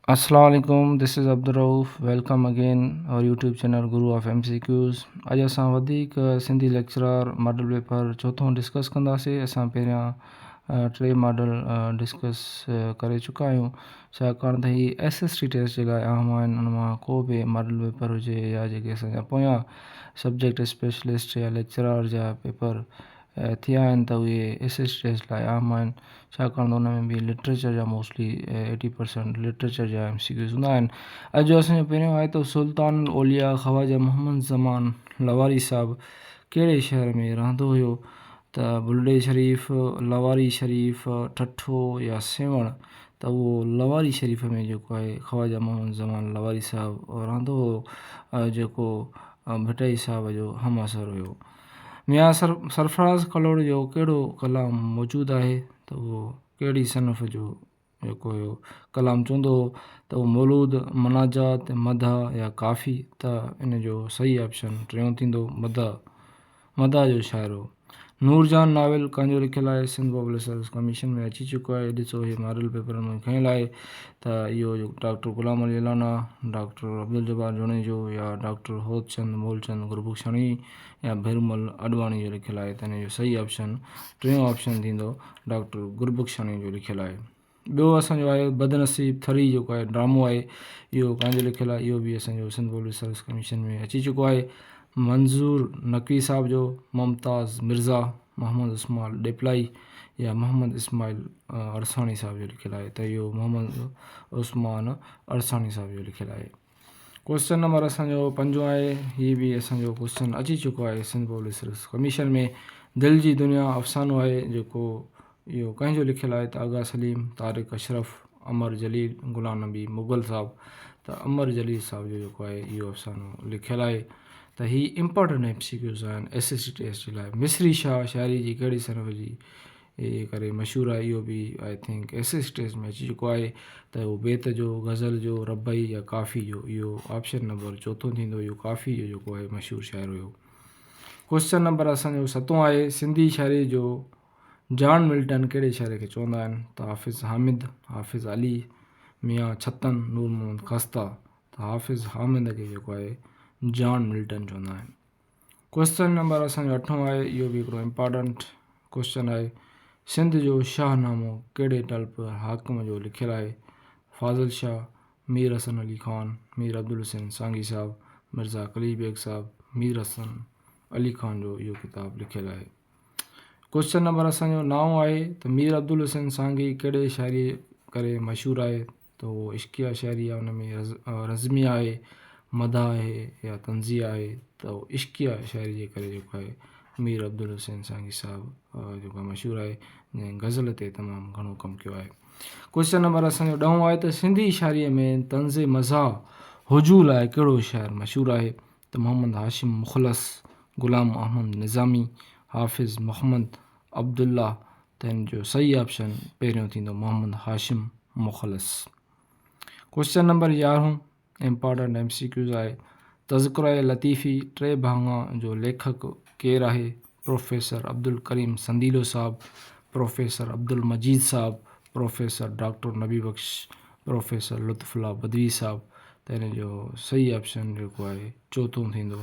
अस्सलाम वालेकुम, this is Abdul Rauf. Welcome again our YouTube channel Guru of MCQs। अॼु असां वधीक सिंधी लेक्चरार मॉडल पेपर चोथों डिस्कस कंदासीं। असां पहिरियां टे मॉडल डिस्कस करे चुका आहियूं, छाकाणि त ही SST टेस्ट जे लाइ आम आहिनि। उन मां को बि मॉडल पेपर हुजे या जेके असांजा पोयां सब्जेक्ट स्पेशलिस्ट या लेक्चरार जा पेपर थिया आहिनि त उहे SST टेस्ट लाइ आम आहिनि, छाकाणि त उन में बि लिटरेचर जा मोस्टली 80% लिटरेचर जा MCQs हूंदा आहिनि। अॼु जो असांजो पहिरियों आहे त सुल्तान ओलिया ख़वाजा मोहम्मद ज़मान लवारी साहिबु कहिड़े शहर में रहंदो हुयो? त बुलडे शरीफ़, लवारी शरीफ़, ठठो या सेवण? त उहो लवारी शरीफ़ में जेको आहे ख़वाजा मोहम्मद ज़मान लवारी साहिबु रहंदो हुओ, जेको भटई साहिब जो हम असर हुयो। मियां सरफराज़ कलोड़ जो कहिड़ो कलाम मौजूदु आहे? त उहो कहिड़ी सनफ़ जो जेको हुयो कलाम चवंदो हो? त उहो मौलूद, मनाजात, मदह या काफ़ी? त इन जो सही ऑप्शन टियों थींदो मदह जो शाइर हो। नूरजान नाविल कंहिंजो लिखियलु आहे? सिंध पब्लिक सर्विस कमीशन में अची चुको आहे। ॾिसो हे मॉडल पेपर में खयल आहे त इहो doctor Ghulam Ali Alana, doctor Abdul Jabbar Junejo या डॉक्टर होदचंद मूलचंद गुरबख्शानी या भीरमल अडवाणी जो लिखियलु आहे। त इन जो सही ऑप्शन टियों ऑप्शन थींदो डॉक्टर गुरबख्शानी जो लिखियलु आहे। ॿियो असांजो आहे बदनसीब थरी जेको आहे ड्रामो आहे, इहो कंहिंजो लिखियलु आहे? इहो बि असांजो सिंध पब्लिक सर्विस कमीशन में अची चुको आहे। मंज़ूर नक़वी साहिब जो, मुमताज़ मिर्ज़ा, मोहम्मद इस्माइल डेपलाई या मोहम्मद इस्माइल अरसानी साहिब जो लिखियलु आहे। त इहो मोहम्मद उस्मान अरसानी साहिब जो लिखियलु आहे। क्वेश्चन नंबर असांजो पंजो आहे। हीअ बि असांजो क्वेश्चन अची चुको आहे सिंध पब्लिक सर्विस कमीशन में। दिलि जी दुनिया अफ़सानो आहे जेको इहो कंहिंजो लिखियलु आहे? त आगा सलीम, तारिक अशरफ, अमर जलील, गुलाम नबी मुग़ल साहिबु। त अमर जलील साहिब जो जेको आहे इहो अफ़सानो लिखियलु आहे। त ही इम्पॉर्टेंट MCQs आहिनि SST टेस्ट जे लाइ। मिस्री शाह शाइरी जी कहिड़ी सनफ़ जी करे मशहूरु आहे? इहो बि आई थिंक SST टेस्ट में अची चुको आहे। त उहो बेत जो, गज़ल जो, रबई या काफ़ी जो? इहो ऑप्शन नंबर चोथों थींदो। इहो काफ़ी जो जेको आहे मशहूरु शाइर हुयो। क्वेश्चन नंबर असांजो सतों आहे। सिंधी शाइरी जो जॉन मिल्टन कहिड़े शाइर खे चवंदा आहिनि? त हाफ़िज़ हामिद, हाफ़िज़ अली, मियां छतन, नूर मोहम्मद खस्ता? त हाफ़िज़ हामिद खे जेको आहे जॉन मिल्टन चवंदा आहिनि। क्वेश्चन नंबर असांजो अठों आहे। इहो बि हिकिड़ो इम्पॉर्टेंट क्वेश्चन आहे। सिंध जो शाहनामो कहिड़े टल्प हाकिम जो लिखियलु आहे? फाज़िल शाह, मीर हसन अली ख़ान, मीर अब्दुल हुसैन सांगी साहिबु, मिर्ज़ा कलीम बेग साहिबु, मीर हसन अली ख़ान जो इहो किताबु लिखियलु आहे। क्वेश्चन नंबर असांजो 9 आहे त मीर अब्दुल हुसैन सांगी कहिड़े शाइरी करे मशहूरु आहे? त उहो इश्किया शाइरी आहे, उन में रज़मी आहे, मदा आहे या तंज़िया आहे? त उहो इश्किया शाइरी जे करे जेको आहे मीर अब्दुल हुसैन सांगी साहिबु जेको मशहूरु आहे, जंहिं गज़ल ते तमामु घणो कमु कयो आहे। क्वेश्चन नंबर असांजो 10 आहे त सिंधी शाइरीअ में तंज़ मज़ा हुजू लाइ कहिड़ो शाइर मशहूरु आहे? त मोहम्मद हाशिम मुख़लस, ग़ुलाम अहमद निज़ामी, हाफ़िज़ मोहम्मद अब्दुल्ला? त हिन जो सही ऑप्शन पहिरियों थींदो Mohammad Hashim Mukhlis. Question number 11 important MCQs आहे। तज़किरा लतीफ़ी टे भाङा जो लेखक केरु आहे? प्रोफेसर अब्दुल करीम संदीलो साहिबु, प्रोफेसर अब्दुल मजीद साहिबु, प्रोफेसर डॉक्टर नबी बख्श, प्रोफेसर लुत्फ़ुल्लाह बदवी साहिबु? त हिन जो सही ऑप्शन जेको आहे चोथों थींदो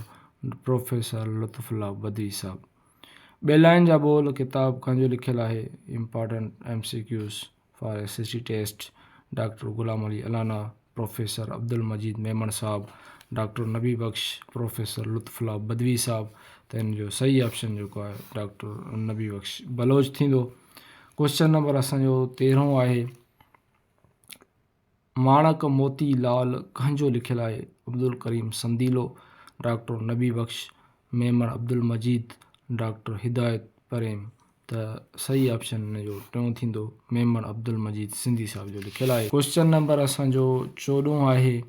प्रोफेसर लुत्फ़ुल्लाह बदवी साहिबु। बेलाइन जा बोल किताबु कंहिंजो लिखियलु आहे? Important MCQs for SST test. Doctor Ghulam Ali Allana, professor Abdul Majeed Memon साहिबु, डॉक्टर नबी बख्श, प्रोफेसर लुत्फ़ुल्लाह बदवी साहिबु? त हिन जो सही ऑप्शन जेको आहे डॉक्टर नबी बख्श बलोच थींदो। क्वेश्चन नंबर असांजो 13 आहे। माणक मोती लाल कंहिंजो लिखियलु आहे? अब्दुल करीम संदीलो, डॉक्टर नबी बख्श, मेमण अब्दुल मजीद, डॉक्टर हिदायत प्रेम? त सही ऑप्शन हिन जो टियों थींदो मेमण अब्दुल मजीद सिंधी साहिब जो लिखियलु आहे। क्वेश्चन नंबर असांजो 14 आहे।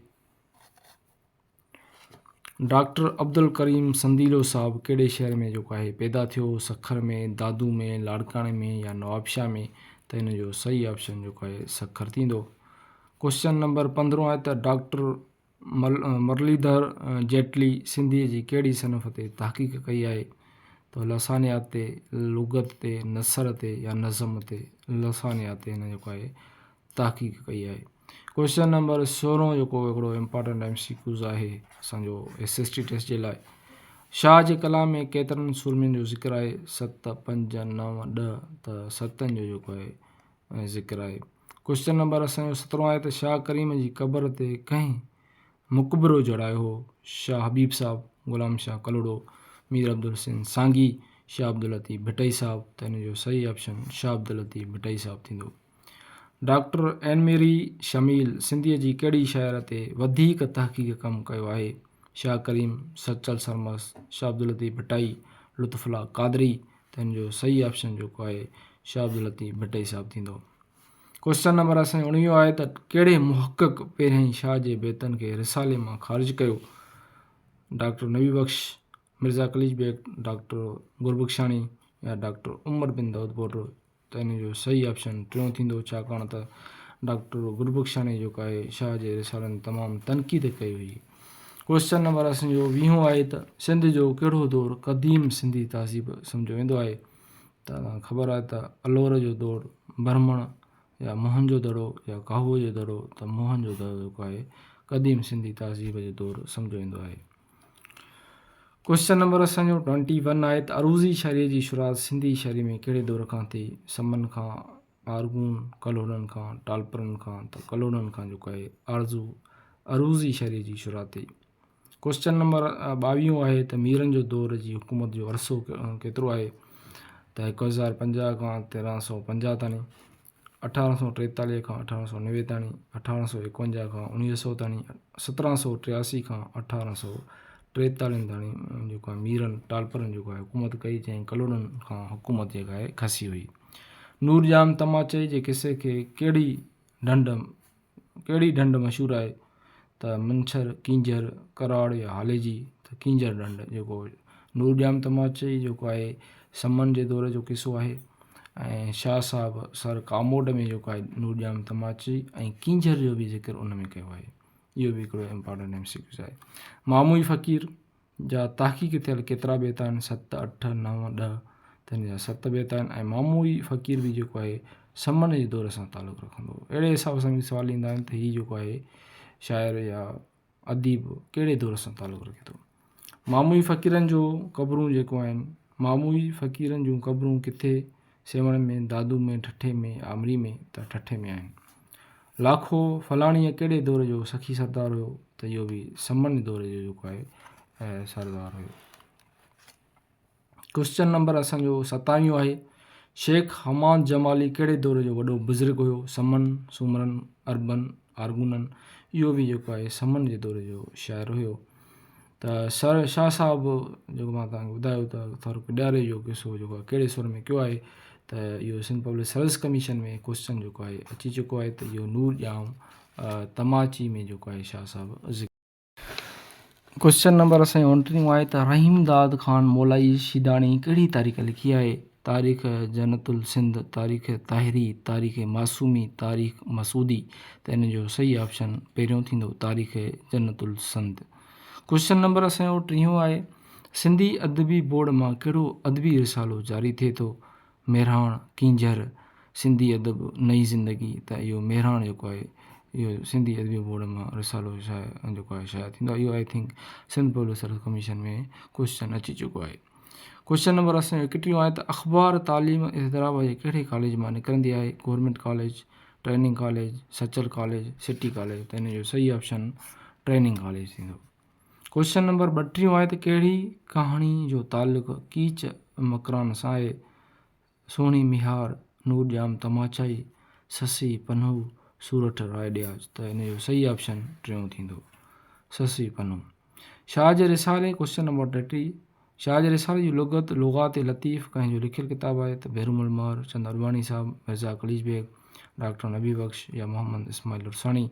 डॉक्टर अब्दुल करीम संदीलो साहिबु कहिड़े शहर में जेको आहे पैदा थियो? सखर में, दादू में, लाड़काणे में या नवाबशाह में? त हिन जो सही ऑप्शन जेको आहे सखर थींदो। क्वेश्चन नंबर 15 आहे त डॉक्टर मुरलीधर जेटली सिंधीअ जी कहिड़ी सनफ़ ते तहक़ीक़ कई आहे? त लसानियात ते, लुग़त ते, नसर ते या नज़म ते? लसानियात ते हिन जेको आहे तहक़ीक़ कई आहे। क्वेश्चन नंबर 16 जेको हिकिड़ो इम्पॉर्टेंट MCQs आहे असांजो SST टेस्ट जे लाइ। शाह जे कलाम में केतिरनि सुरमियुनि जो ज़िक्र आहे? 7, 5, 9, 10। त 7 जो जेको आहे ज़िक्र आहे। क्वेश्चन नंबर असांजो 17 आहे त शाह करीम जी क़बर ते कंहिं मुक़बरो जड़ायो हो? शाह हबीब साहब, ग़ुलाम शाह कलोड़ो, मीर अब्दुल हसन सांगी, शाह अब्दुल लतीफ़ भटई साहब। त हिन जो सही ऑप्शन शाह अब्दुल लतीफ़ भटई साहब थींदो। डॉक्टर एन मेरी शमील सिंधीअ जी कहिड़ी शाइर ते वधीक तहक़ीक़ कमु कयो आहे? शाह करीम, सचल सरमस, शाह अब्दुल लतीफ़ भटई, लुत्फ़ुल्लाह क़ादरी। त हिन जो सही ऑप्शन जेको आहे शाह अब्दुल लतीफ़ भटई साहब थींदो। क्वेश्चन नंबर असांजो 19 आहे त कहिड़े मुहक़क़ पहिरियां ई शाह जे बैतनि खे रिसाले मां ख़ारिज कयो? डॉक्टर नबी बख्श, मिर्ज़ा कलीज बेग, डॉक्टर गुरबख्शानी या डॉक्टर उमर बिन दाऊद बोडो। त हिन जो सही ऑप्शन टियों थींदो, छाकाणि त डॉक्टर गुरबख्शानी जेको आहे शाह जे रिसालनि तमामु तनक़ीद कई हुई। क्वेश्चन नंबर असांजो 20 आहे त सिंध जो कहिड़ो दौरु क़दीम सिंधी तहज़ीब सम्झो वेंदो आहे? त तव्हांखे ख़बर आहे त अलोर जो दौरु, ब्रह्मण या मोहन जो दड़ो या काहुअ जो दड़ो। त मोहन जो दड़ो जेको आहे क़दीम सिंधी तहज़ीब जो दौरु सम्झो वेंदो आहे। क्वेश्चन नंबर असांजो 21 आहे त अरूज़ी शाइरीअ जी शुरूआत सिंधी शाइरी में कहिड़े दौर खां थी? समन खां, आरगून, कलोड़नि खां, टालपरनि खां। त कलोड़नि खां जेको आहे अरूज़ी शाइरीअ जी शुरूआत थी। क्वेश्चन नंबर 22 आहे त मीरनि जो दौर जी हुकूमत जो अरसो केतिरो आहे? त 1050 खां 1350 ताणी, 1843 खां 1890 ताणी, 1851 खां 1900 ताणी, 1783 खां 1843 ताणी जेको आहे मीरनि टालपरनि जेको आहे हुकूमत कई, जंहिं कलोड़नि खां हुकूमत जेका आहे खसी हुई। नूरजाम तमाचे जे किसे खे कहिड़ी ढंढ मशहूरु आहे? त मंछर, कींजर, कराड़ या हालेजी। त कींजर ढंढ जेको नूरजाम तमाचे जेको आहे समन जे दौर जो किसो आहे। ऐं शाह साहब सर कामोड में जेको आहे नूरजाम तमाची ऐं कींजर जो बि ज़िक्र उन में कयो आहे। इहो बि हिकिड़ो इम्पॉर्टेंट MCQ आहे। मामूई फ़क़ीर जा तहक़ीक़ थियल केतिरा बैत आहिनि? 7, 8, 9, 10। त हिन जा 7 बैत आहिनि। ऐं मामूई फ़क़ीर बि जेको आहे समन जे दौर सां तालुक़ु रखंदो। अहिड़े हिसाब सां बि सुवाल ईंदा आहिनि त हीउ जेको आहे शाइर या अदीब कहिड़े दौर सां तालुक़ु रखे थो। मामूई फ़क़ीरनि जो क़बरूं जेको आहिनि, मामूई फ़क़ीरनि जूं क़बरूं किथे? सेवण में, दादू में, ठठे में, आमरी में। त ठठे में आहिनि। लाखो फलाणीअ कहिड़े दौर जो सखी सरदार हुयो? त इहो बि समन दौर जो जेको आहे सरदार हुयो। क्वेश्चन नंबर असांजो 27 आहे शेख हमाद जमाली कहिड़े दौर जो वॾो बुज़ुर्ग हुयो? समन, सुमरन, अरबन, आरगूनन। इहो बि जेको आहे समन जे दौर जो शाइर हुयो। त सर शाह साहब जेको मां तव्हांखे ॿुधायो त फारूक ॾियारे जो किसो जेको आहे कहिड़े सुर में कयो आहे? त इहो सिंध पब्लिक सर्विस कमीशन में क्वेश्चन जेको आहे अची चुको आहे। त इहो नूरजाम तमाची में जेको आहे शाह साहब। क्वेश्चन नंबर असांजो 29 आहे त रहीमदाद ख़ान मौलाई शीदाणी कहिड़ी तारीख़ लिखी आहे? तारीख़ जन्नतुल सिंध, तारीख़ ताहिरी, तारीख़ मासूमी, तारीख़ मसूदी। त हिन जो सही ऑप्शन पहिरियों थींदो, तारीख़ जन्नतुल सिंध। क्वेश्चन नंबर असांजो 30 आहे सिंधी अदबी बोर्ड मां कहिड़ो अदबी रिसालो जारी थिए थो? मेहराण, कींजर, सिंधी अदब, नई ज़िंदगी। त इहो मेहराण जेको आहे इहो सिंधी अदबी बोर्ड मां रिसालो जेको आहे शायदि थींदो। इहो I think Sindh public service commission में क्वेश्चन अची चुको आहे। क्वेश्चन नंबर असांजो 31 आहे त अख़बार तालीम हैदराबाद जे कहिड़े कॉलेज मां निकिरंदी आहे? Government college, training college, Sachal college, city college. त हिन जो सही ऑप्शन ट्रेनिंग कॉलेज थींदो। क्वेश्चन नंबर 32 आहे त कहिड़ी कहाणी जो तालुक़ु कीच मकरान सां आहे? सोणी मिहार, नूरजाम तमाचाई, ससी पन्हू, सूरठ रायडियाज। त हिन जो सही ऑप्शन टियों थींदो, ससी पन्हू। शाह जे रिसाले क्वेश्चन नंबर 33 शाह जे रिसाले जी लुग़ात लतीफ़ कंहिंजो लिखियलु किताबु आहे? त बेरूमल महर, चंद अडवाणी साहब, मिर्ज़ा कलीज बेग, डॉक्टर नबी बख्श या मोहम्मद इस्माइल रुसाणी।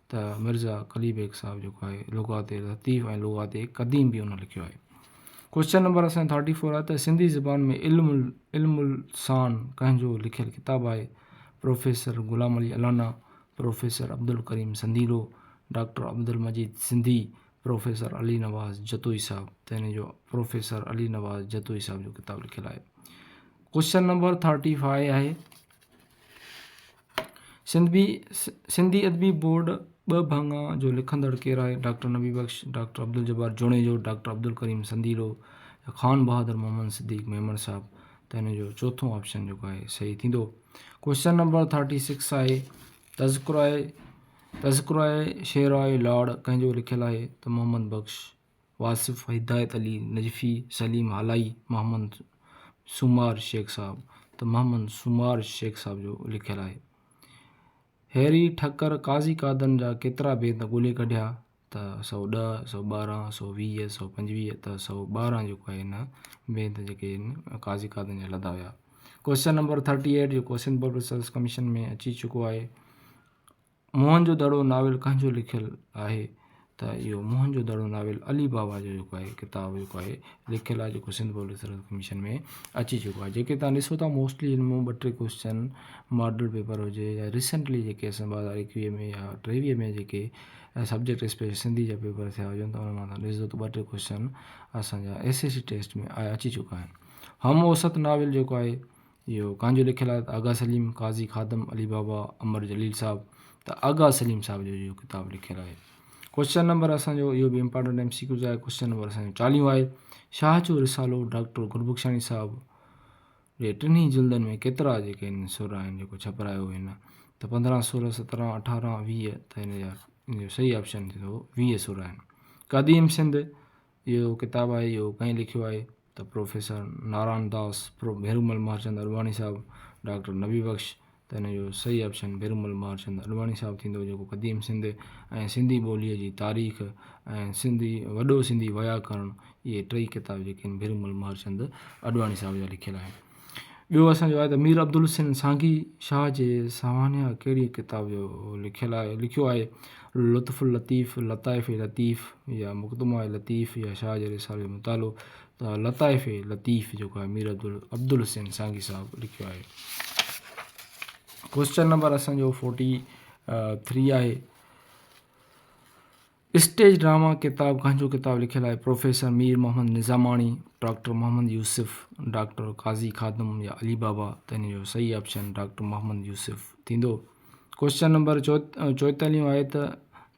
त मिर्ज़ा कली बेग साहब जेको आहे लुग़ात लतीफ़ ऐं लुग़ात क़दीम बि उन लिखियो आहे। क्वेश्चन नंबर असांजो 34 आहे त सिंधी ज़बान में इल्मुल सान कंहिंजो लिखियलु किताबु आहे? प्रोफेसर ग़ुलाम अली अलाना, प्रोफेसर अब्दुल करीम संदीलो, डॉक्टर अब्दुल मजीद सिंधी, प्रोफेसर अली नवाज़ जतोई साहब। त हिन जो प्रोफेसर अली नवाज़ जतोई साहब जो किताबु लिखियलु आहे। क्वेश्चन नंबर 35 आहे सिंधी अदबी बोर्ड 2 भाङा जो लिखंदड़ केरु आहे? डॉक्टर नबी बख्श, डॉक्टर अब्दुल जब्बार जुणेजो, डॉक्टर अब्दुल करीम संदीलो, ख़ान बहादुर मोहम्मद सिद्दीक मेमण साहब। त हिन जो चोथों ऑप्शन जेको आहे सही थींदो। क्वेश्चन नंबर 36 आहे तज़किरो आहे शेर आहे लॉर्ड कंहिंजो लिखियलु आहे? त मोहम्मद बख्श, वासिफ़, हिदायत अली नजफ़ी, सलीम हालाई, मोहम्मद सुमार शेख साहब। त मोहम्मद सुमार शेख साहब जो लिखियलु आहे। हैरी ठक्कर काज़ी कादन जा केतिरा बेत ॻोल्हे कढिया? त 110, 112, 120, 125। त 112 जेको आहे हिन बेत जेके आहिनि काज़ी कादन जा लधा हुया। क्वेश्चन नंबर 38 जेको सिंध पब्लिक सर्विस कमीशन में अची चुको आहे। मोहनजोदड़ो नाविल कंहिंजो लिखियलु आहे? त इहो मोहनजोदड़ो नाविल अली बाबा जो जेको आहे किताबु जेको आहे लिखियलु आहे, जेको सिंध पब्लिक सर्विस कमीशन में अची चुको आहे। जेके तव्हां ॾिसो था मोस्टली हिन में 2-3 क्वेश्चन मॉडल पेपर हुजे या रिसेंटली जेके असां 2021 में या 23 में जेके सब्जेक्ट स्पेशल सिंधी जा पेपर थिया हुजनि त उन मां तव्हां ॾिसो त 2-3 क्वेश्चन असांजा SSC टेस्ट में अची चुका आहिनि। हम औसत नाविल जेको आहे इहो कंहिंजो लिखियलु आहे? त आगा सलीम, काज़ी खादम, अली बाबा, अमर जलील साहब। त आगा सलीम साहब जो इहो किताबु लिखियलु आहे। क्वेश्चन नंबर असांजो इहो बि इंपॉर्टेंट MCQs आहे। क्वेश्चन नंबर असांजो 40 आहे। शाह जो रिसालो डॉक्टर गुरबख्शानी साहब जे 3 जिल्दनि में केतिरा जेके आहिनि सुर आहिनि जेको छपरायो आहिनि? त 15, 16, 17, 18, 20। त हिन जो सही ऑप्शन थींदो 20 सुर आहिनि। क़दीम सिंध इहो किताबु आहे, इहो कंहिं लिखियो आहे? त प्रोफेसर नारायण दास, भेरूमल महरचंद अडवाणी साहब, डॉक्टर नबी बख्श। त हिन जो सही ऑप्शन भेरूमल महरचंद अडवाणी साहब थींदो, जेको क़दीम सिंध ऐं सिंधी ॿोलीअ जी तारीख़ ऐं वॾो सिंधी व्याकरण, इहे 3 किताब जेके आहिनि भेरूमल महरचंद अडवाणी साहब जा लिखियलु आहिनि। ॿियो असांजो आहे त मीर अब्दुल हुसैन सांघी शाह जे सावानिया कहिड़ी किताब जो लिखियो आहे? लुत्फ़ुल लतीफ़, लताइफ़ लतीफ़ या मुक़दमा लतीफ़ या शाह जे रिसाले जो मुतालो? त लताइफ़ लतीफ़ जेको आहे मीर अब्दुल हुसैन सांघी साहब लिखियो आहे। क्वेश्चन नंबर असांजो 43 आहे। स्टेज ड्रामा किताब कंहिंजो किताबु लिखियलु आहे? Professor Mir Mohammad निज़ामाणी, doctor Mohammad Yusuf, doctor काज़ी खादम या अली बाबा। त हिन जो सही ऑप्शन डॉक्टर मोहम्मद यूसुफ थींदो। क्वेश्चन नंबर 44 आहे त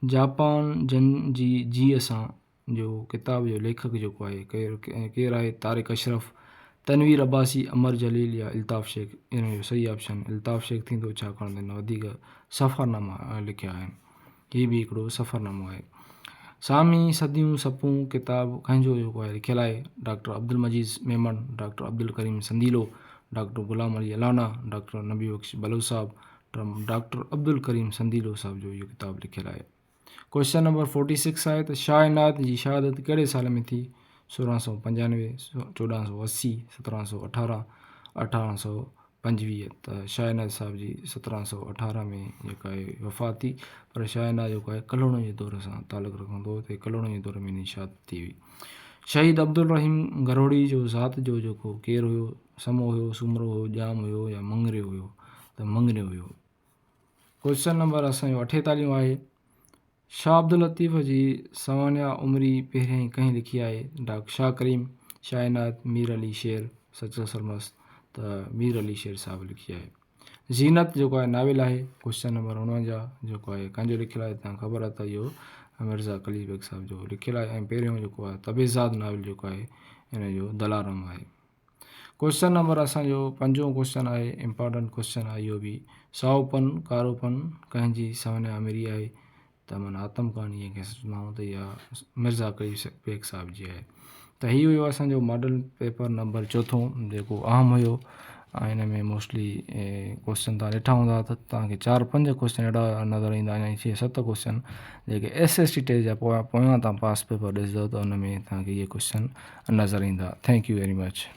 जापान जन जी जीअ सां जो किताब जो लेखक जेको आहे केरु आहे? तारिक अशरफ, तनवीर अब्बासी, अमर जलील या अल्ताफ़ शेख। हिन जो सही ऑप्शन अल्ताफ़ शेख थींदो, छाकाणि त हिन वधीक सफ़रनामा लिखिया आहिनि। हीअ बि हिकिड़ो सफ़रनामो आहे। सामी सदियूं सपूं किताबु कंहिंजो जेको आहे लिखियलु आहे? Doctor Abdul Majeed Memon, doctor Abdul Karim संदीलो, doctor Ghulam Ali Alana, doctor नबी बख्श बलोच साहब। डॉक्टर अब्दुल करीम संदीलो साहब जो इहो किताबु लिखियलु आहे। क्वेश्चन नंबर 46 आहे त शाह इनायत जी शहादत कहिड़े साल में थी? 1695, 1480, 1718, 1825। त शाह इनायत साहब जी 1718 में जेका आहे वफ़ात थी, पर शाह इनायत जेको आहे कलोण जे दौर सां तालुक़ु रखंदो हो, त कलोण जे दौर में शहादत थी हुई। शहीद अब्दुल रहीम गरोड़ी जो ज़ात जो जेको केरु हुयो? समो हुयो, सुमरो हुयो, ॼाम हुयो या मंगरियो हुयो? त मंगरियो हुयो। क्वेश्चन नंबर असांजो 48 आहे। शाह अब्दुल लतीफ़ जी सावानिया उमरी पहिरियों कंहिं लिखी आहे? डॉक्टर शाह करीम, शाह इनायत, मीर अली शेर, सचो सरमस्त। त मीर अली शेर साहब लिखी आहे। ज़ीनत जेको आहे नाविल आहे। क्वेश्चन नंबर 49 जेको आहे कंहिंजो लिखियलु आहे? तव्हां ख़बर आहे त इहो मिर्ज़ा कलील बेग साहब जो लिखियलु आहे। ऐं पहिरियों जेको आहे तबेज़ाद नाविल जेको आहे हिन जो दलारम आहे। क्वेश्चन नंबर असांजो 5 क्वेश्चन आहे, इंपॉर्टेंट क्वेश्चन आहे इहो बि। साओपन कारोपन कंहिंजी सावानिया अमीरी आहे? त माना आतम कहाणी कंहिं चवंदा त इहा मिर्ज़ा कलील बेग साहब जी आहे। त हीअ हुयो असांजो मॉडल पेपर नंबर 4 जेको अहम हुयो। ऐं हिन में मोस्टली क्वेश्चन तव्हां ॾिठा हूंदा त तव्हांखे 4-5 क्वेश्चन अहिड़ा नज़र ईंदा ऐं 6-7 क्वेश्चन जेके SSC टेस्ट जा पोयां तव्हां पास पेपर ॾिसंदव त हुन में तव्हांखे इहे क्वेश्चन नज़र ईंदा। Thank U very much.